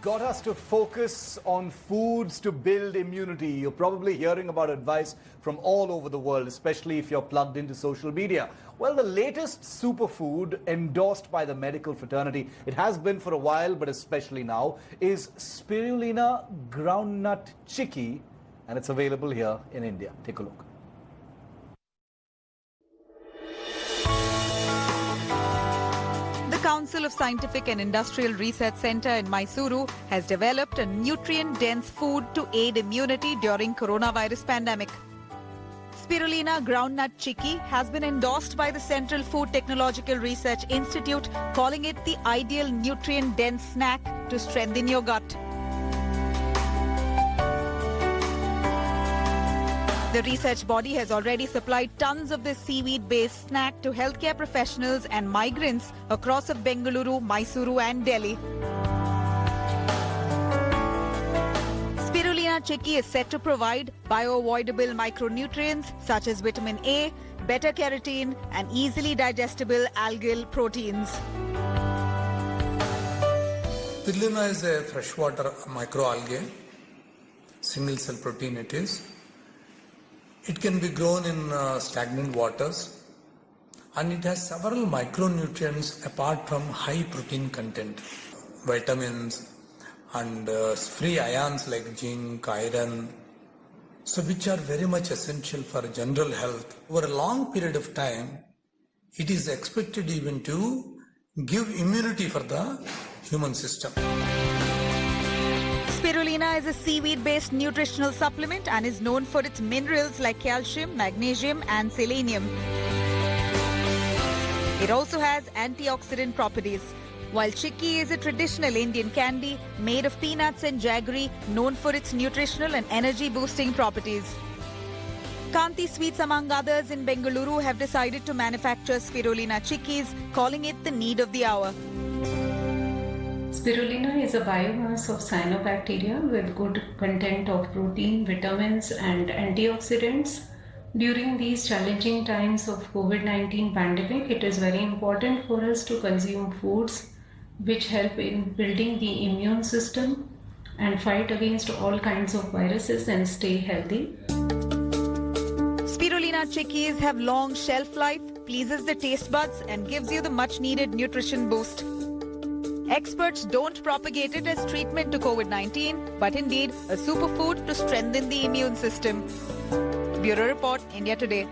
Got us to focus on foods to build immunity. You're probably hearing about advice from all over the world, especially if you're plugged into social media. Well, the latest superfood endorsed by the medical fraternity, it has been for a while, but especially now, is Spirulina groundnut chicky, and it's available here in India. Take a look. The Council of Scientific and Industrial Research Centre in Mysuru has developed a nutrient-dense food to aid immunity during coronavirus pandemic. Spirulina groundnut chicky has been endorsed by the Central Food Technological Research Institute, calling it the ideal nutrient-dense snack to strengthen your gut. The research body has already supplied tons of this seaweed-based snack to healthcare professionals and migrants across of Bengaluru, Mysuru and Delhi. Spirulina chicky is said to provide bioavoidable micronutrients such as vitamin A, beta-carotene and easily digestible algal proteins. Spirulina is a freshwater microalgae, single-cell protein it is. It can be grown in stagnant waters, and it has several micronutrients apart from high protein content, vitamins and free ions like zinc, iron, so which are very much essential for general health. Over a long period of time, it is expected even to give immunity for the human system. Spirulina is a seaweed-based nutritional supplement and is known for its minerals like calcium, magnesium and selenium. It also has antioxidant properties. While chicky is a traditional Indian candy made of peanuts and jaggery, known for its nutritional and energy-boosting properties. Kanti Sweets, among others in Bengaluru, have decided to manufacture Spirulina chickies, calling it the need of the hour. Spirulina is a biomass of cyanobacteria with good content of protein, vitamins and antioxidants. During these challenging times of COVID-19 pandemic, it is very important for us to consume foods which help in building the immune system and fight against all kinds of viruses and stay healthy. Spirulina chickies have long shelf life, pleases the taste buds and gives you the much needed nutrition boost. Experts don't propagate it as treatment to COVID-19, but indeed a superfood to strengthen the immune system. Bureau Report, India Today.